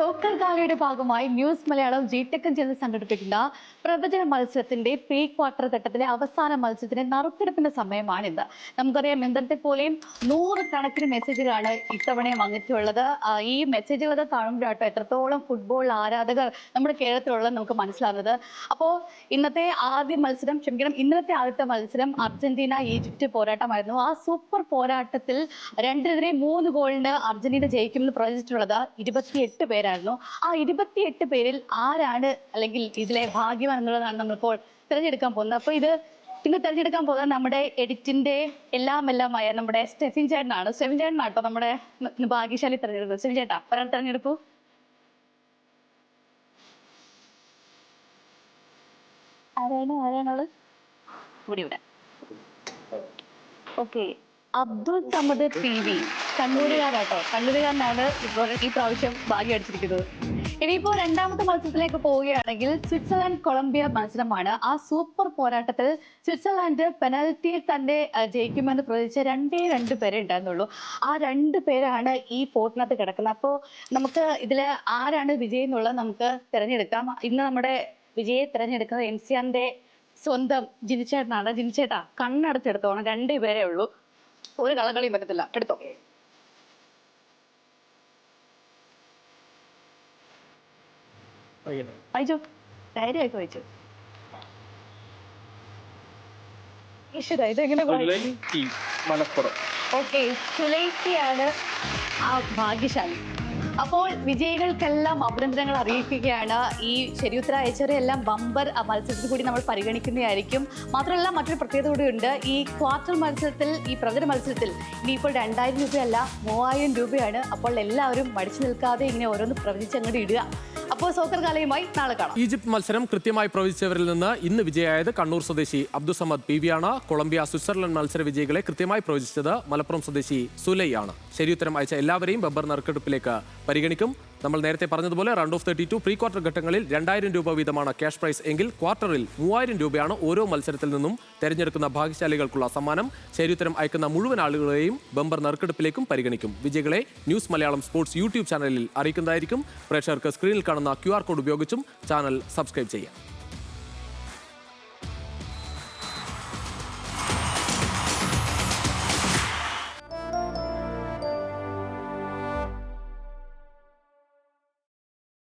Soccer ഗാലയുടെ ഭാഗമായി news Malayalam G-Tec ചേർന്ന് സംഘടിപ്പിക്കുന്ന പ്രവചന മത്സരത്തിന്റെ പ്രീ ക്വാർട്ടർ ഘട്ടത്തിലെ അവസാന മത്സരത്തിന്റെ നറുക്കെടുപ്പിന്റെ സമയമാണിത്. നമുക്കറിയാം, ഇന്നത്തെ പോലെയും 100 കണക്കിന് മെസ്സേജുകളാണ് ഇത്തവണയും വന്നിട്ടുള്ളത്. ഈ മെസ്സേജുകൾ കാണുമ്പോഴാട്ടോ എത്രത്തോളം ഫുട്ബോൾ ആരാധകർ നമ്മുടെ കേരളത്തിലുള്ളത് നമുക്ക് മനസ്സിലാവുന്നത്. അപ്പോൾ ഇന്നത്തെ ആദ്യത്തെ ആദ്യത്തെ മത്സരം അർജന്റീന ഈജിപ്റ്റ് പോരാട്ടമായിരുന്നു. ആ സൂപ്പർ പോരാട്ടത്തിൽ 2-3 ഗോളിന് അർജന്റീന ജയിക്കുമെന്ന് പ്രവചിച്ചിട്ടുള്ളത് 28 പേരായിരുന്നു. ആ 28 പേരിൽ ആരാണ് അല്ലെങ്കിൽ ഇതിലെ ഭാഗ്യവാൻ എന്നുള്ളതാണ് നമ്മളിപ്പോൾ തിരഞ്ഞെടുക്കാൻ പോകുന്നത്. അപ്പൊ ഇത് ഇന്ന് തിരഞ്ഞെടുക്കാൻ പോകുന്നത് നമ്മുടെ എഡിറ്റിന്റെ എല്ലാമായ നമ്മുടെ സ്റ്റെഫിൻ ചേട്ടനാണ്. സ്റ്റെഫിൻ ചേട്ടനാട്ടോ നമ്മുടെ ഭാഗ്യശാലി തിരഞ്ഞെടുക്കുന്നത്. സ്റ്റെഫിൻ ചേട്ടാ, ഒരാൾ തിരഞ്ഞെടുപ്പു. ആരാണുള്ളത് ഇവിടെ? Okay, Abdul Samad TV, കണ്ണൂരുകാരാട്ടോ. കണ്ണൂരുകാരനാണ് ഇപ്പോൾ ഈ പ്രാവശ്യം ഭാഗ്യം അടിച്ചിരിക്കുന്നത്. ഇനിയിപ്പോ രണ്ടാമത്തെ മത്സരത്തിലേക്ക് പോവുകയാണെങ്കിൽ സ്വിറ്റ്സർലാൻഡ് കൊളംബിയ മത്സരമാണ്. ആ സൂപ്പർ പോരാട്ടത്തിൽ സ്വിറ്റ്സർലാൻഡ് പെനാൽറ്റിയിൽ തന്നെ ജയിക്കുമെന്ന് പ്രവചിച്ച 2 പേരെ ഉണ്ടായിരുന്നുള്ളൂ. ആ 2 പേരാണ് ഈ ഫോർട്ടിനകത്ത് കിടക്കുന്നത്. അപ്പോൾ നമുക്ക് ഇതിൽ ആരാണ് വിജയി എന്നുള്ളത് നമുക്ക് തിരഞ്ഞെടുക്കാം. ഇന്ന് നമ്മുടെ വിജയെ തിരഞ്ഞെടുക്കുന്നത് NCRന്റെ സ്വന്തം ജിനിച്ചേട്ടനാണ്. ജിനിച്ചേട്ടാ, കണ്ണടച്ചെടുത്തോണം. 2 പേരേ ഉള്ളൂ, ഒരു കളകളിയും പറ്റത്തില്ല. എടുത്തോ. വായിച്ചു, ധൈര്യമായിട്ട് വായിച്ചു. ഈശ്വര, ഇതെങ്ങനെ? ഓക്കെ, സുലൈഖിയാണ് ആ ഭാഗ്യശാലി. അപ്പോൾ വിജയികൾക്കെല്ലാം അഭിനന്ദനങ്ങൾ അറിയിക്കുകയാണ്. ഈ ശരിയുത്തരം അയച്ചവരെല്ലാം ബമ്പർ മത്സരത്തിൽ കൂടി നമ്മൾ പരിഗണിക്കുന്നതായിരിക്കും. മാത്രമല്ല, മറ്റൊരു പ്രത്യേകത കൂടിയുണ്ട്. ഈ ക്വാർട്ടർ മത്സരത്തിൽ, ഈ പ്രവചന മത്സരത്തിൽ ഇനിയിപ്പോൾ 2000 രൂപയല്ല 3000 രൂപയാണ്. അപ്പോൾ എല്ലാവരും മടിച്ചു നിൽക്കാതെ ഇങ്ങനെ ഓരോന്ന് പ്രവചിച്ച് അങ്ങോട്ട് ഇടുക. അപ്പോൾ സോക്കർ കാലയുമായി നാളെ കാണാം. ഈജിപ്ത് മത്സരം കൃത്യമായി പ്രവചിച്ചവരിൽ നിന്ന് ഇന്ന് വിജയായത് കണ്ണൂർ സ്വദേശി അബ്ദുൾ സമദ് PV ആണ്. കൊളംബിയ സ്വിറ്റ്സർലൻഡ് മത്സര വിജയികളെ കൃത്യമായി പ്രവചിച്ചത് മലപ്പുറം സ്വദേശി സുലൈയാണ്. ശരിയുത്തരം അയച്ച എല്ലാവരെയും ബബ്ബർ നറുക്കെടുപ്പിലേക്ക് പരിഗണിക്കും. നമ്മൾ നേരത്തെ പറഞ്ഞതുപോലെ റൗണ്ട് ഓഫ് 32 പ്രീ ക്വാർട്ടർ ഘട്ടങ്ങളിൽ 2000 രൂപ വീതമാണ് ക്യാഷ് പ്രൈസ് എങ്കിൽ ക്വാർട്ടറിൽ 3000 രൂപയാണ് ഓരോ മത്സരത്തിൽ നിന്നും തെരഞ്ഞെടുക്കുന്ന ഭാഗ്യശാലികൾക്കുള്ള സമ്മാനം. ശരിയുത്തരം അയക്കുന്ന മുഴുവൻ ആളുകളെയും ബമ്പർ നറുക്കെടുപ്പിലേക്കും പരിഗണിക്കും. വിജയികളെ ന്യൂസ് മലയാളം സ്പോർട്സ് യൂട്യൂബ് ചാനലിൽ അറിയിക്കുന്നതായിരിക്കും. പ്രേക്ഷകർക്ക് സ്ക്രീനിൽ കാണുന്ന QR കോഡ് ഉപയോഗിച്ചും ചാനൽ സബ്സ്ക്രൈബ് ചെയ്യാം.